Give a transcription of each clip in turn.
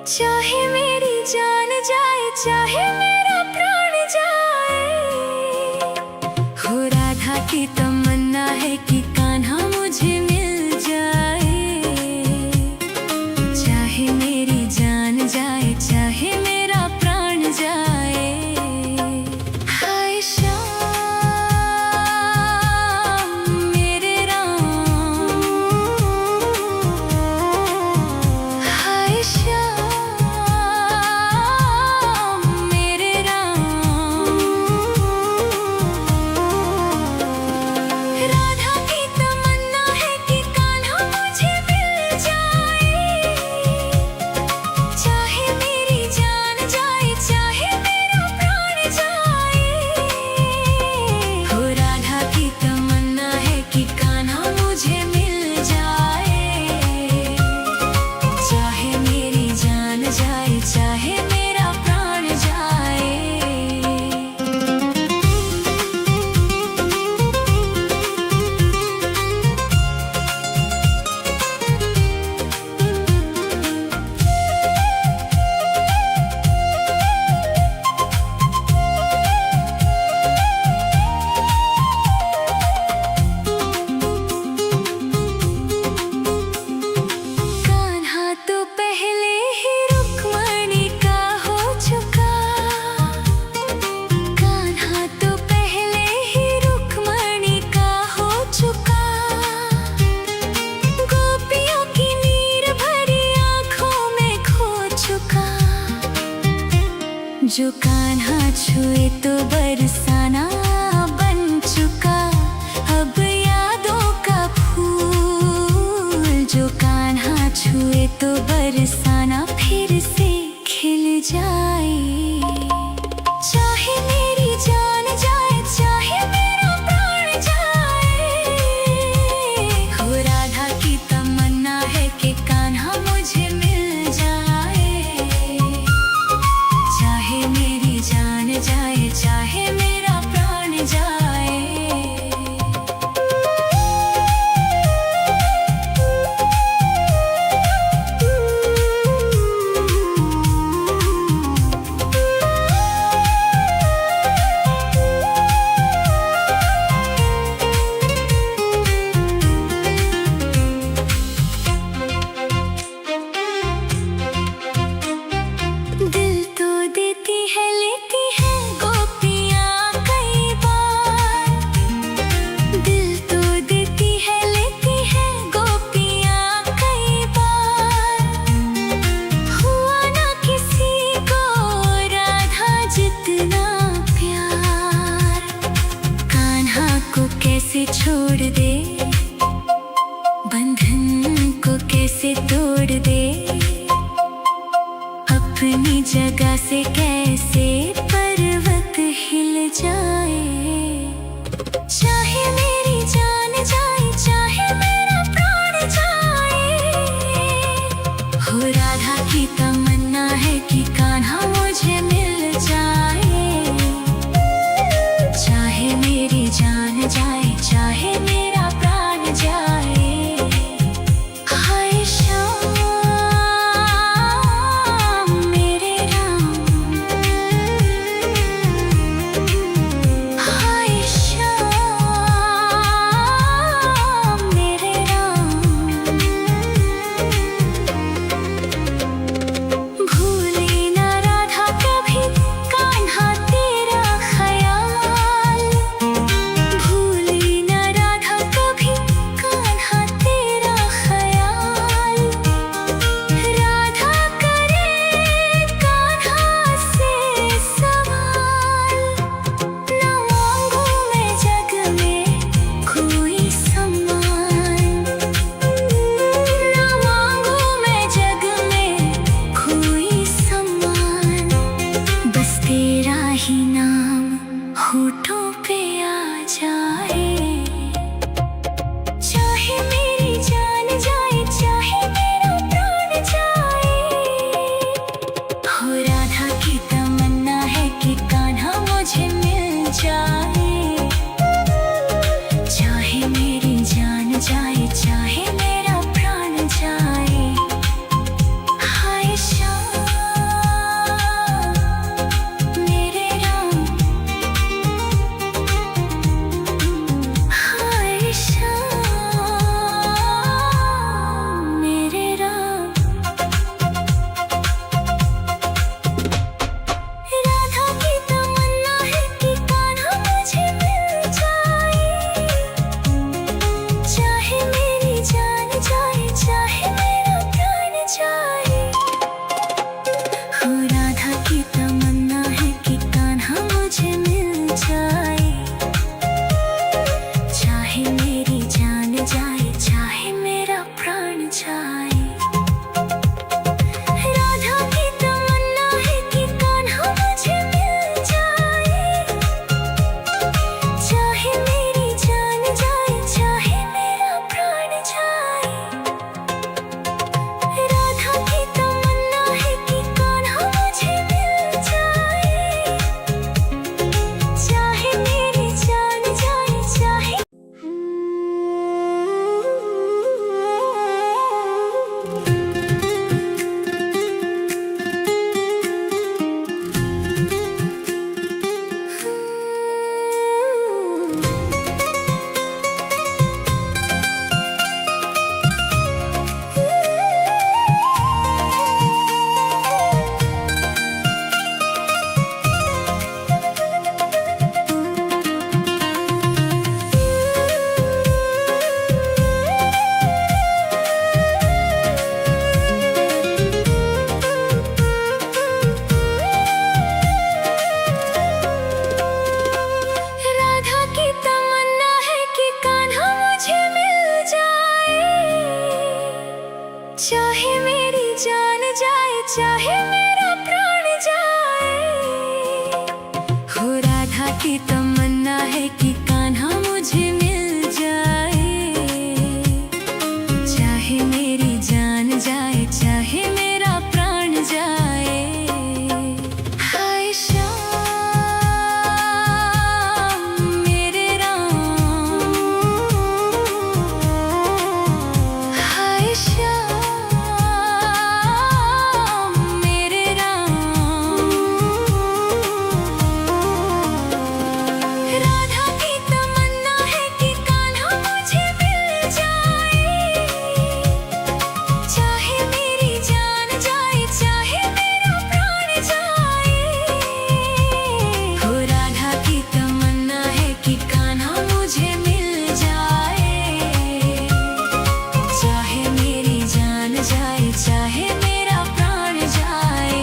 चाहे मेरी जान जाए, चाहे मेरा प्राण जाए। हो राधा की तमन्ना है कि कान्हा मुझे मिल जाए। चाहे मेरी जान जाए, चाहे मेरा प्राण जाए। हाय श्याम मेरे राम, हाय श्याम जो कान्हा छुए तो बरसाना बन चुका। अब यादों का फूल जो कान्हा छुए तो बरसाना फिर से खिल जाए। चाहे मेरी जान जाए, चाहे मेरा प्राण जाए। हो राधा की तमन्ना है कि कान्हा मुझे मिल जाए। चाहे मेरी जान जाए, चाहे मेरा प्राण जाए। दिल तो देती है, लेती है गोपियाँ कई बार। दिल तो देती है, लेती है गोपियाँ कई बार। हुआ ना किसी को राधा जितना प्यार। कान्हा को कैसे छोड़ दे, बंधन को कैसे तोड़ दे। अपनी जगह से कैसे पर्वत हिल जाए। चाहे मेरी जान जाए, चाहे मेरा प्राण जाए। हो राधा की तमन्ना है कि कान्हा मुझे मिल जाए। चाहे मेरी जान जाए, चाहे मेरा प्राण जाए। हाय श्याम मेरे राम, जाए। राधा की तमन्ना है कि कान्हा मुझे मिल जाए, चाहे मेरी जान जाए, चाहे मेरा प्राण जाए। राधा की तमन्ना है कि कान्हा मुझे मिल जाए, चाहे मेरी जान जाए, चाहे राधा की तमन्ना है कि कान्हा मुझे मिल जाए, चाहे मेरी जान जाए, चाहे मेरा प्राण जाए। हो राधा की तमन्ना है कि कान्हा मुझे मिल जाए, चाहे मेरी जान जाए, चाहे मेरा प्राण जाए। हाय श्याम मेरे राम, हाय श्याम मेरे राम। राधा की तमन्ना है कि कान्हा मुझे मिल जाए, चाहे मेरी जान जाए, चाहे मेरा प्राण जाए। हो राधा की तमन्ना है कि कान्हा मुझे मिल जाए, चाहे मेरी जान जाए, चाहे मेरा प्राण जाए।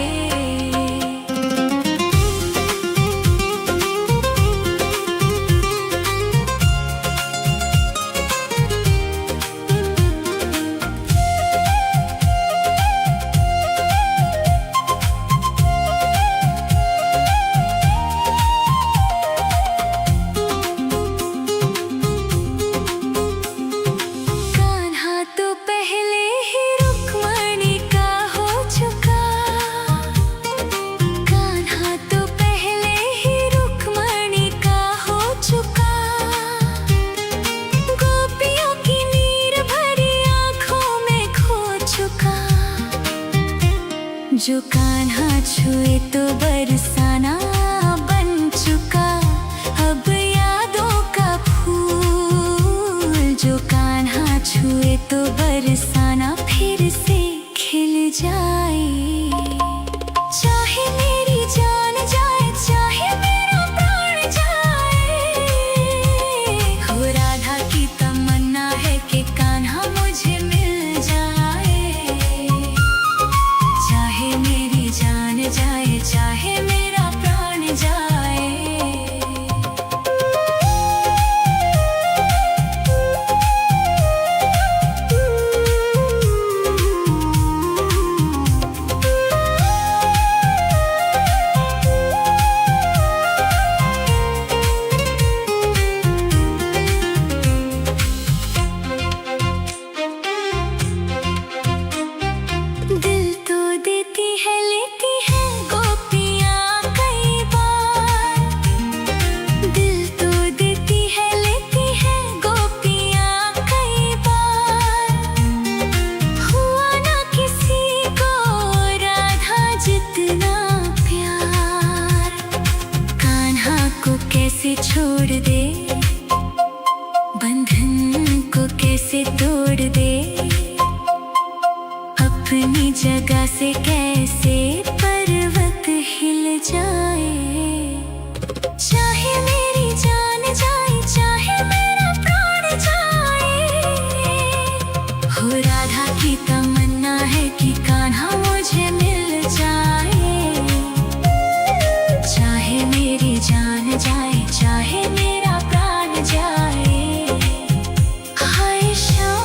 कान्हा तो पहले ही रुक्मणी का हो चुका, कान्हा तो पहले ही रुक्मणी का हो चुका। गोपियों की नीर भरी आँखों में खो चुका। जो कान्हा छुए तो बरसाना बन चुका, अब यादों का फूल। जो कान्हा छुए तो बरसाना फिर से खिल जाए, चाहे मेरी जान जाए, चाहे मेरा प्राण जाए। हो राधा की तमन्ना है कि कान्हा मुझे मिल जाए, चाहे मेरी जान जाए, चाहे मेरा प्राण जाए। दिल तो देती है, लेती है गोपियाँ कई बार। दिल तो देती है, लेती है गोपियाँ कई बार। हुआ ना किसी को राधा जितना प्यार। कान्हा को कैसे छोड़ दे, बंधन को कैसे तोड़ दे, अपनी जगह से कैसे पर्वत हिल जाए। चाहे मेरी जान जाए, चाहे मेरा प्राण जाए। हो राधा की तमन्ना है कि कान्हा मुझे मिल जाए, चाहे मेरी जान जाए, चाहे मेरा प्राण जाए। हाय श्याम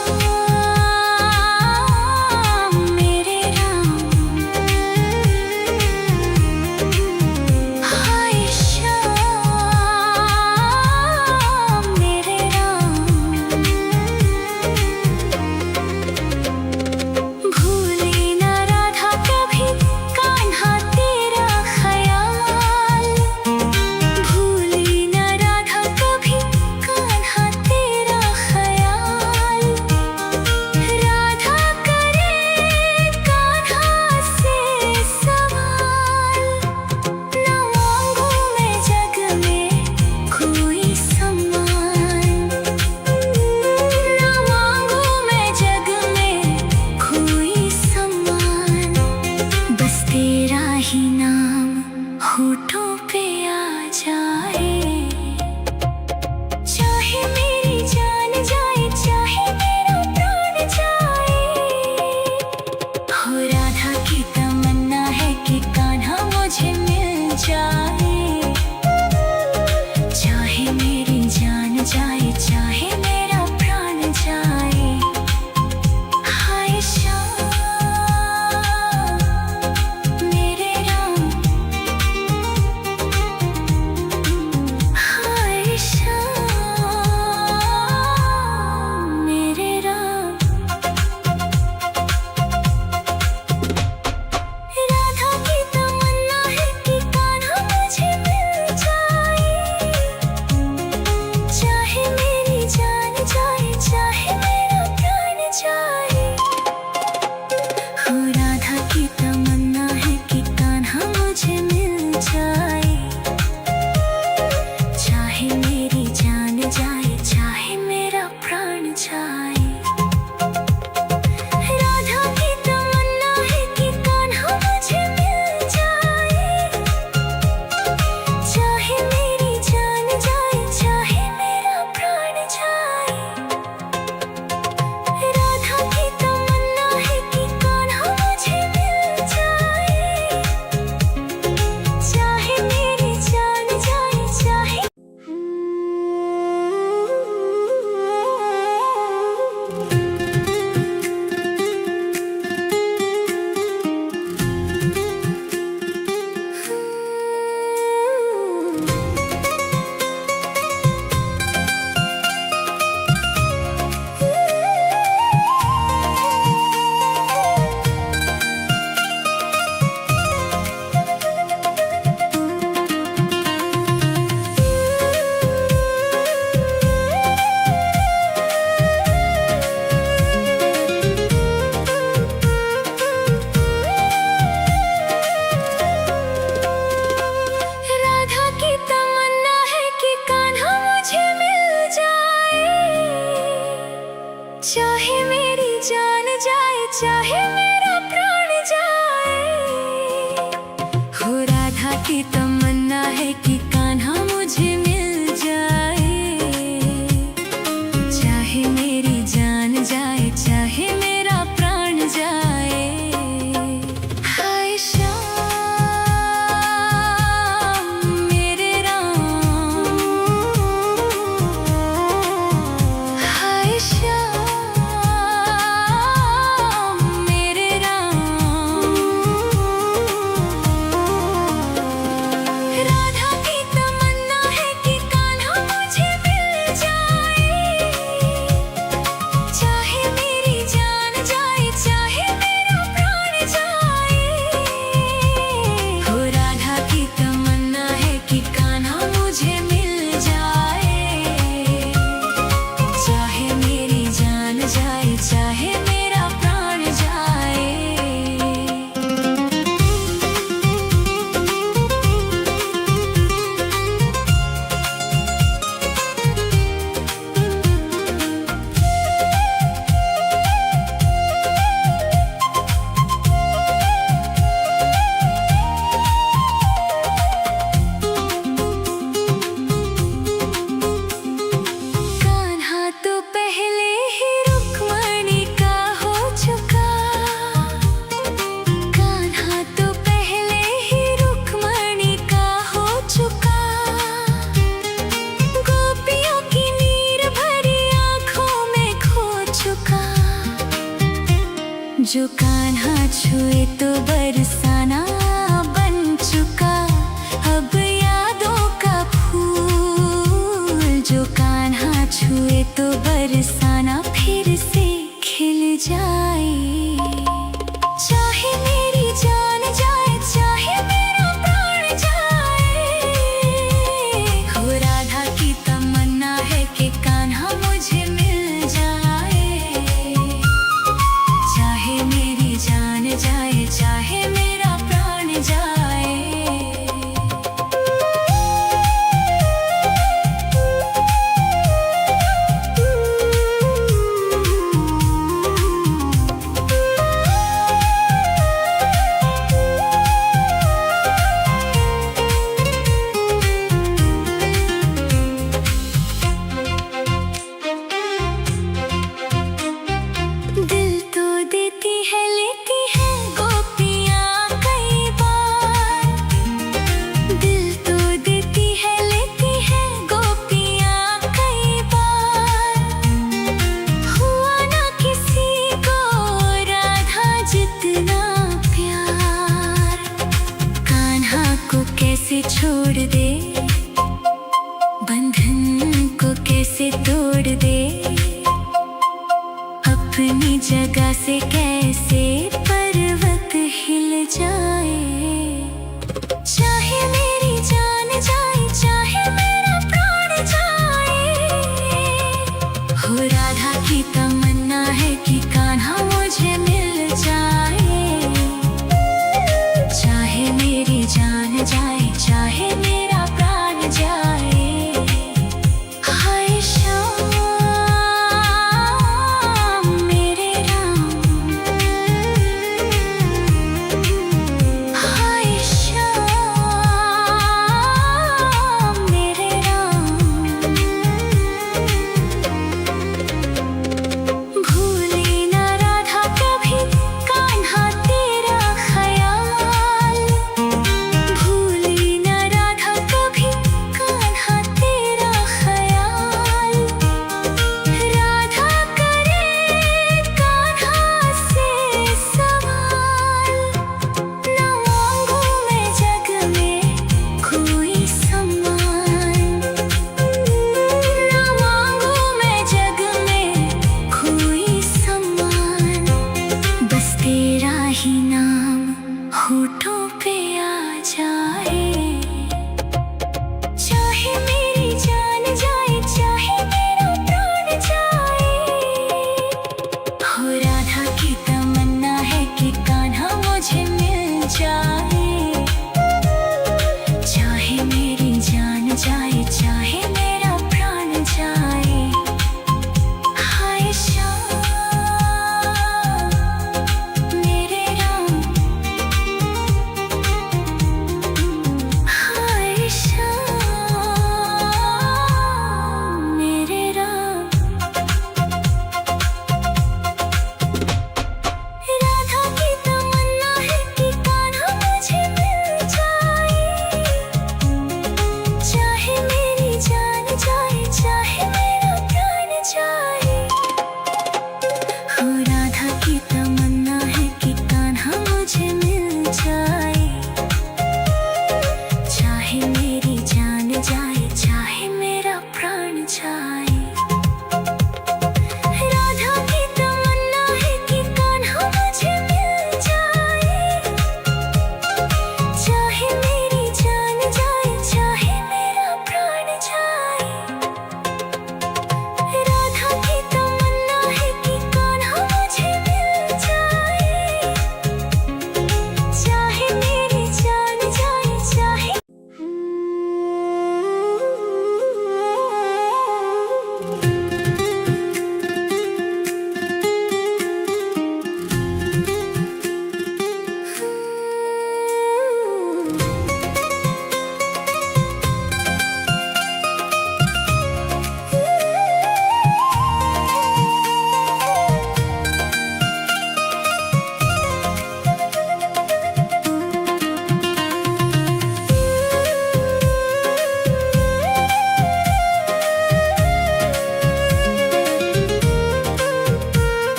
जान जाए चाहे मेरा प्राण जाए। हो राधा की तमन्ना है कि कान्हा मुझे मिल जाए। चाहे मेरी जान जाए चाहे मेरा प्राण जाए। हाय श्याम मेरे राम, हाय श्याम मेरे राम। राधा की तमन्ना है कि कान्हा मुझे मिल जाए। चाहे मेरी जान जाए चाहे मेरा प्राण जाए। हो राधा की तमन्ना है कि कान्हा मुझे मिल जाए। चाहे मेरी जान जाए चाहे मेरा प्राण जाए। कान्हा तो पहले ही रुक्मणी का हो चुका। कान्हा तो पहले ही रुक्मणी का हो चुका। गोपियों की नीर भरी आंखों में खो चुका। जो कान्हा छुए तो बरसाना बन चुका। अब यादों का फूल जो कान्हा छुए तो बरसाना फिर से खिल जाए। चाहे मेरी जान जाए चाहे मेरा प्राण जाए। हो राधा की तमन्ना है कि कान्हा मुझे मिल जाए। चाहे मेरी जान जाए चाहे मेरा प्राण जाए। दिल तो देती है लेती है गोपियाँ कई बार। दिल तो देती है लेती है गोपियाँ कई बार। हुआ ना किसी को राधा जितना प्यार। कान्हा को कैसे छोड़ दे, बंधन को कैसे तोड़ दे। अपनी जगह से कैसे पर्वत हिल जाए। चाहे मेरी जान जाए चाहे मेरा प्राण जाए। हो राधा की तमन्ना है कि कान्हा मुझे मिल जाए। चाहे मेरी जान जाए चाहे मेरा प्राण जाए। हाय श्याम मेरे राम, हाय श्याम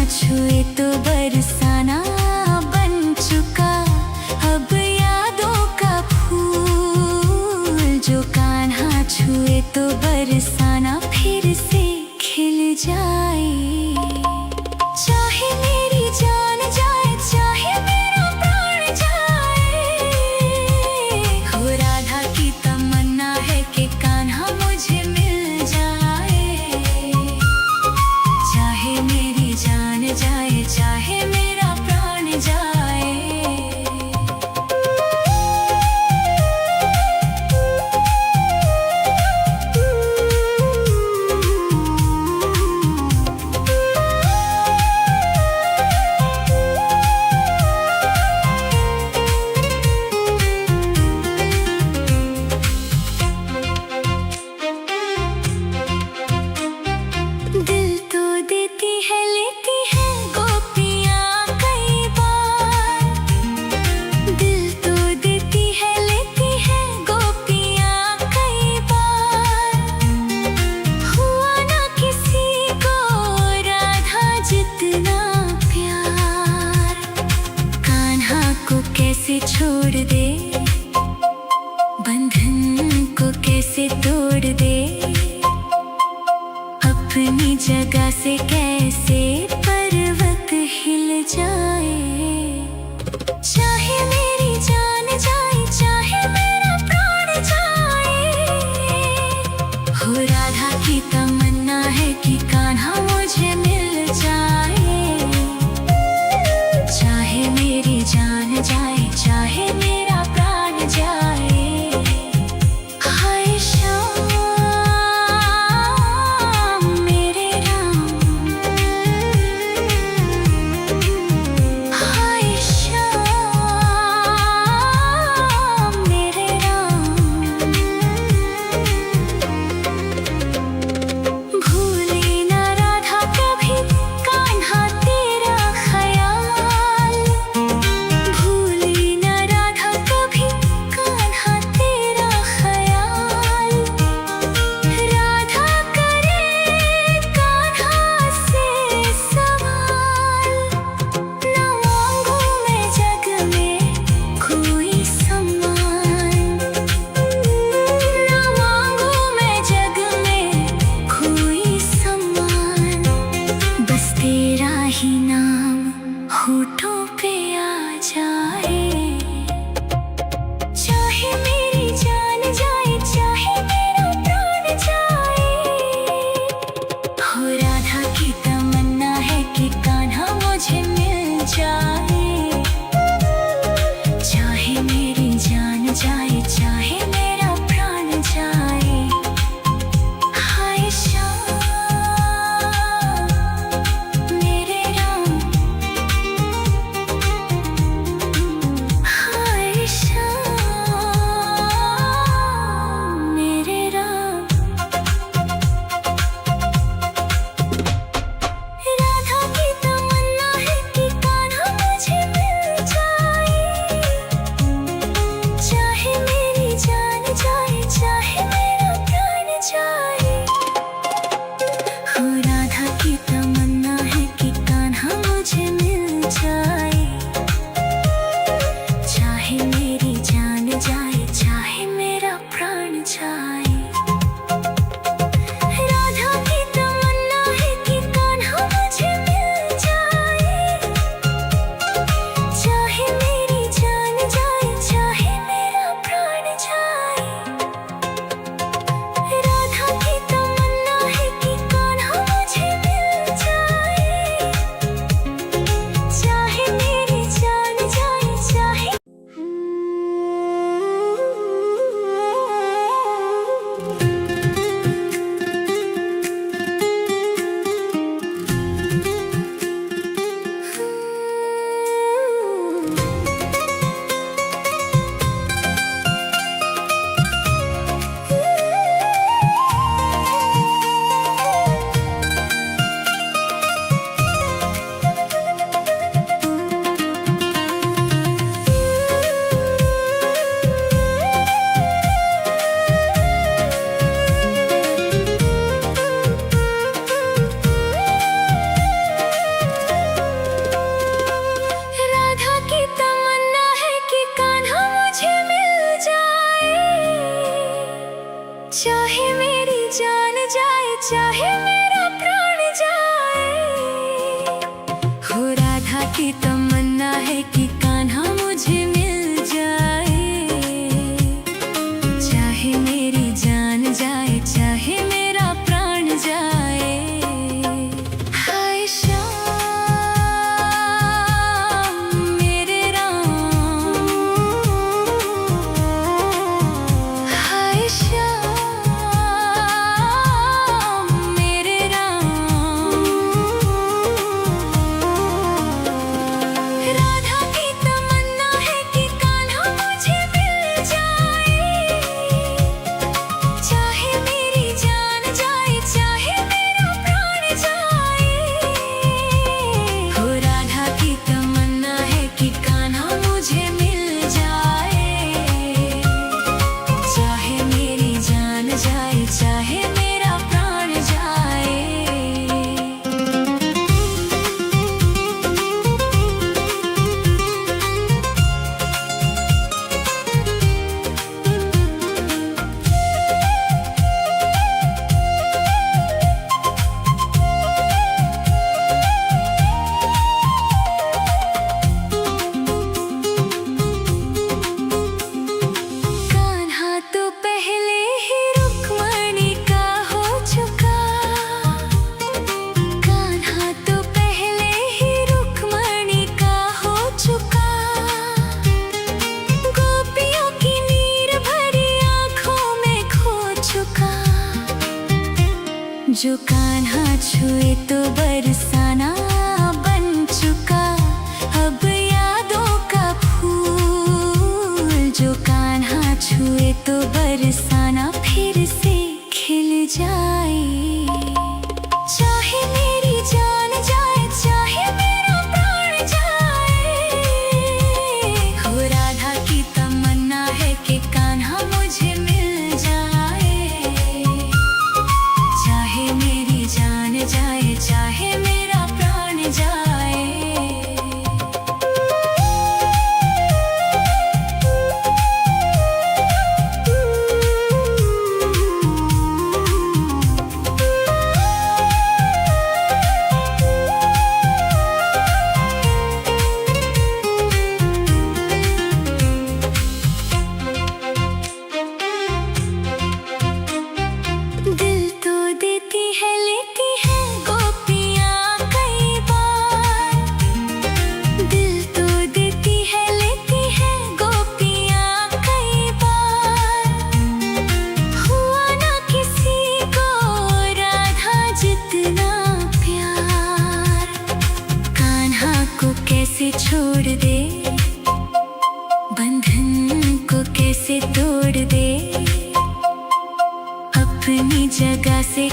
छुए तो बरसाना बन चुका अब यादों का फूल। जो कान्हा छुए तो बरसाना फिर से खिल जाए। चाहे मेरी जान जाए चाहे मेरा प्राण जाए, हो राधा की तमन्ना है कि कान्हा मुझे मिल जाए। चाहे मेरी जान जाए चाहे मेरा प्राण जाए। दिल तो देती है लेती है गोपियाँ कई बार। दिल तो देती है लेती है गोपियाँ कई बार। हुआ ना किसी को राधा जितना प्यार। कान्हा को कैसे छोड़ दे, बंधन को कैसे तोड़ दे, अपनी जगह से कैसे पर्वत हिल जाए। चाहे मेरी जान जाए चाहे मेरा प्राण जाए, हो राधा की तमन्ना है कि कान्हा मुझे मिल जाए। चाहे मेरी जान जाए चाहे मेरा प्राण जाए। हाय श्याम मेरे राम, हाय श्याम मेरे राम। भूले ना राधा कभी कान्हा तेरा ख्याल। भूले ना राधा कभी कान्हा तेरा ख्याल। राधा करे कान्हा से सवाल। ना मांगू मैं जग में कोई सम्मान। ना मांगू मैं जग में कोई सम्मान। बस तेरा ही नाम होठों पे आ जाए। चाहे मेरी जान जाए चाहे मेरा प्राण जाए, हो राधा की तमन्ना है कि कान्हा मुझे मिल जाए। चाहे मेरी जान जाए चाहे मेरा प्राण जाए। हाय श्याम मेरे राम, की तमन्ना है कि कान्हा मुझे मिल जाए, चाहे मेरी जान जाए चाहे मेरा प्राण जाए। हाय श्याम मेरे राम, हाय श्याम मेरे राम। राधा की तमन्ना है कि कान्हा मुझे मिल जाए, चाहे मेरी जान जाए चाहे मेरा प्राण जाए। हो राधा की तमन्ना है कि कान्हा मुझे मिल जाए, चाहे मेरी जान जाए चाहे मेरा प्राण जाए। कान्हा तो पहले ही रुक्मणी का हो चुका, कान्हा तो पहले ही रुक्मणी का हो चुका। गोपियों की नीर भरी आंखों में खो चुका, जो कान्हा छुए तो बरसाना बन चुका। अब यादों का फूल जो कान्हा छुए तो बरसाना फिर से खिल जाए, चाहे मेरी जान जाए चाहे मेरा प्राण जाए। हो राधा की तमन्ना है कि कान्हा मुझे मिल जाए, चाहे मेरी जान जाए चाहे मेरा प्राण जाए। दिल तो देती है लेती है गोपियाँ कई बार, दिल तो देती है लेती है गोपियाँ कई बार। हुआ ना किसी को राधा जितना प्यार, कान्हा को कैसे छोड़ दे, बंधन को कैसे तोड़ दे, अपनी जगह से